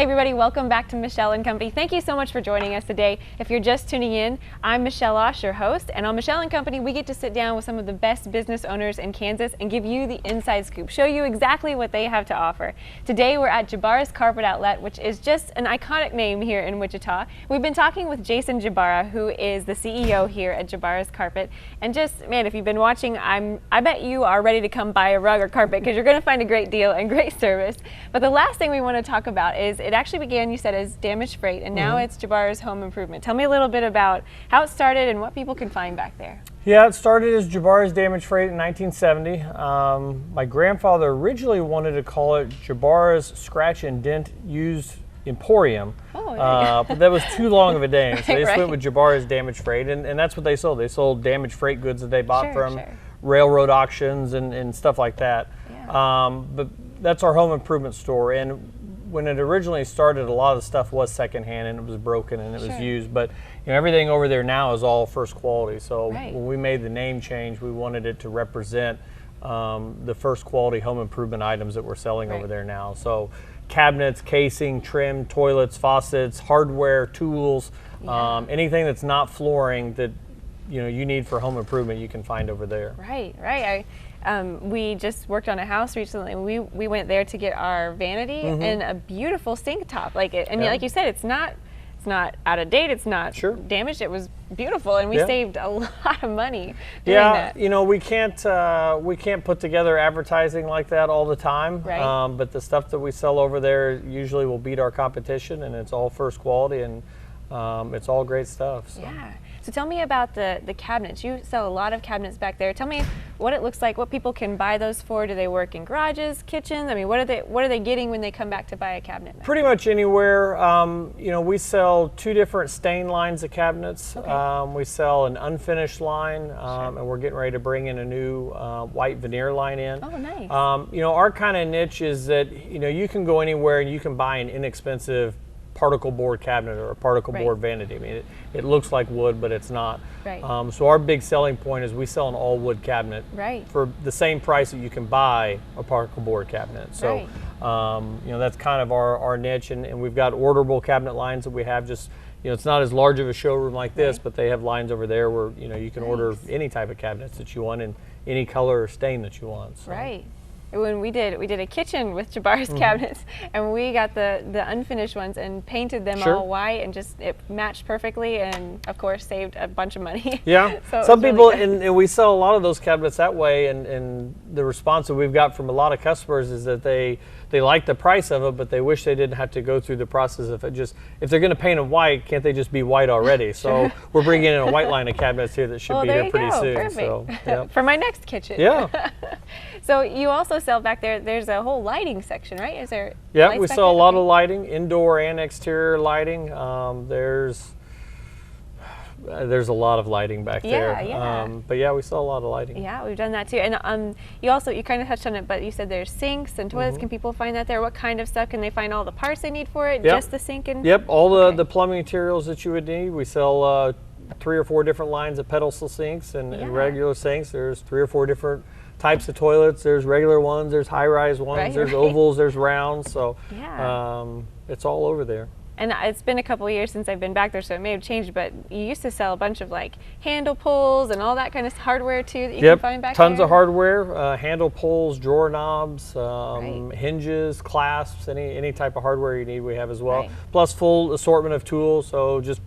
everybody, welcome back to Michelle and Company. Thank you so much for joining us today. If you're just tuning in, I'm Michelle Osh, your host, and on Michelle and Company, we get to sit down with some of the best business owners in Kansas and give you the inside scoop, show you exactly what they have to offer. Today, we're at Jabara's Carpet Outlet, which is just an iconic name here in Wichita. We've been talking with Jason Jabara, who is the CEO here at Jabara's Carpet, and just, man, if you've been watching, I bet you are ready to come buy a rug or carpet because you're going to find a great deal and great service. But the last thing we want to talk about is it actually began, you said, as Damaged Freight, and now it's Jabara's Home Improvement. Tell me a little bit about how it started and what people can find back there. Yeah, it started as Jabara's Damaged Freight in 1970. My grandfather originally wanted to call it Jabara's Scratch and Dent Used Emporium, but that was too long of a name, so they just went with Jabara's Damaged Freight, and that's what they sold. They sold damaged freight goods that they bought from railroad auctions and stuff like that. Yeah. But that's our home improvement store, and when it originally started, a lot of the stuff was secondhand and it was broken and it was used, but everything over there now is all first quality. So when we made the name change, we wanted it to represent the first quality home improvement items that we're selling over there now. So cabinets, casing, trim, toilets, faucets, hardware, tools, anything that's not flooring that you need for home improvement, you can find over there. Right. We just worked on a house recently, and we went there to get our vanity and a beautiful sink top. Like you said, it's not out of date. It's not damaged. It was beautiful, and we saved a lot of money doing that. We can't put together advertising like that all the time. Right. But the stuff that we sell over there usually will beat our competition, and it's all first quality, and it's all great stuff. So. Yeah. So tell me about the cabinets. You sell a lot of cabinets back there. Tell me what it looks like, what people can buy those for. Do they work in garages, kitchens? I mean, what are they getting when they come back to buy a cabinet? Pretty much anywhere. We sell two different stain lines of cabinets. We sell an unfinished line, and we're getting ready to bring in a new white veneer line in. Oh, nice. Our kind of niche is that you can go anywhere and you can buy an inexpensive particle board cabinet or a particle board vanity. I mean, it looks like wood, but it's not. Right. So our big selling point is we sell an all wood cabinet for the same price that you can buy a particle board cabinet. So that's kind of our niche, and we've got orderable cabinet lines that we have. Just it's not as large of a showroom like this, but they have lines over there where you can order any type of cabinets that you want in any color or stain that you want. So. Right. When we did a kitchen with Jabara's cabinets, and we got the unfinished ones and painted them all white, and just it matched perfectly, and of course saved a bunch of money. Yeah. So some people, and we sell a lot of those cabinets that way, and the response that we've got from a lot of customers is that they like the price of it, but they wish they didn't have to go through the process of if they're going to paint them white, can't they just be white already? So we're bringing in a white line of cabinets here that should be here pretty soon. Perfect. So, for my next kitchen. Yeah. So you also sell back there, there's a whole lighting section, right? Is there? Yeah, we sell a lot of lighting, indoor and exterior lighting. There's a lot of lighting back there. But yeah, we sell a lot of lighting. Yeah, we've done that too. And you kind of touched on it, but you said there's sinks and toilets. Can people find that there? What kind of stuff? Can they find all the parts they need for it? Just the sink and? Yep, all the plumbing materials that you would need. We sell 3 or 4 different lines of pedestal sinks and regular sinks. There's 3 or 4 different types of toilets. There's regular ones, there's high-rise ones, there's ovals, there's rounds. So it's all over there. And it's been a couple of years since I've been back there, so it may have changed, but you used to sell a bunch of like handle pulls and all that kind of hardware too that you can find back there? Tons of hardware, handle pulls, drawer knobs, hinges, clasps, any type of hardware you need we have as well. Plus full assortment of tools, so just,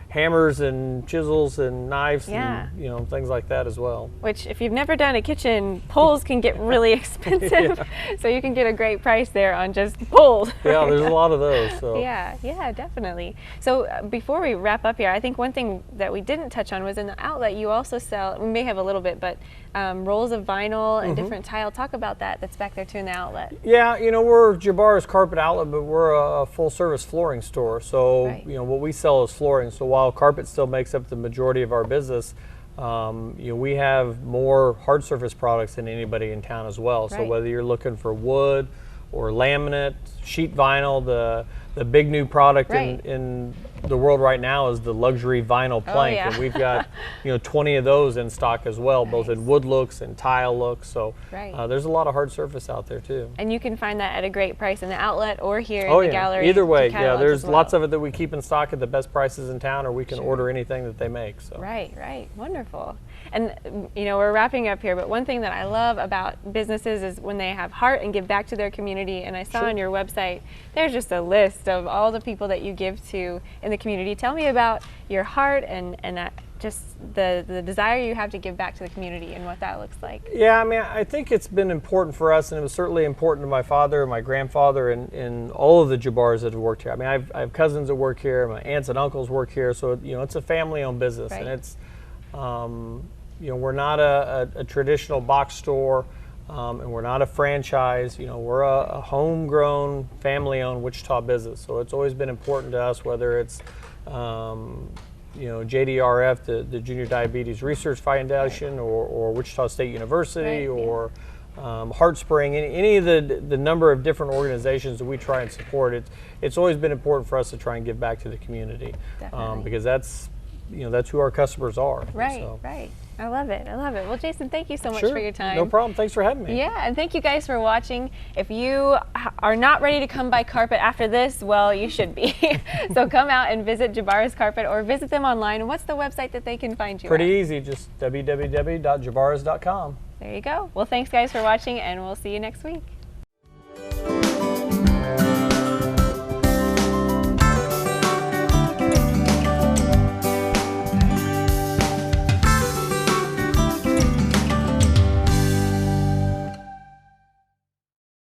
hammers and chisels and knives and things like that as well. Which, if you've never done a kitchen, pulls can get really expensive, so you can get a great price there on just pulls. Yeah, there's a lot of those. So. Yeah, definitely. So before we wrap up here, I think one thing that we didn't touch on was in the outlet you also sell, we may have a little bit, but rolls of vinyl and different tile. Talk about that's back there too in the outlet. Yeah, we're Jabara's Carpet Outlet, but we're a full service flooring store. So what we sell is flooring. So while carpet still makes up the majority of our business, we have more hard surface products than anybody in town as well. So whether you're looking for wood or laminate, sheet vinyl, the big new product in the world right now is the luxury vinyl plank, yeah. and we've got 20 of those in stock as well, both in wood looks and tile looks. So there's a lot of hard surface out there too. And you can find that at a great price in the outlet or here Oh in the yeah, gallery. either way, yeah. There's well. lots of it that we keep in stock at the best prices in town, or we can order anything that they make. So. Right, wonderful. And we're wrapping up here, but one thing that I love about businesses is when they have heart and give back to their community. And I saw on your website, there's just a list of all the people that you give to in the community. Tell me about your heart and just the desire you have to give back to the community and what that looks like. Yeah, I mean, I think it's been important for us, and it was certainly important to my father, my grandfather, and all of the Jabars that have worked here. I mean, I have cousins that work here, my aunts and uncles work here, so it's a family-owned business, and it's we're not a traditional box store, and we're not a franchise. We're a homegrown, family-owned Wichita business. So it's always been important to us, whether it's JDRF, the Junior Diabetes Research Foundation, or Wichita State University, or HeartSpring, any of the number of different organizations that we try and support. It's always been important for us to try and give back to the community, because that's who our customers are. Right. I love it. Well, Jason, thank you so much for your time. No problem. Thanks for having me. Yeah, and thank you guys for watching. If you are not ready to come buy carpet after this, well, you should be. So come out and visit Jabars Carpet or visit them online. And what's the website that they can find you Pretty at? easy, just www.jabars.com. There you go. Well, thanks guys for watching, and we'll see you next week.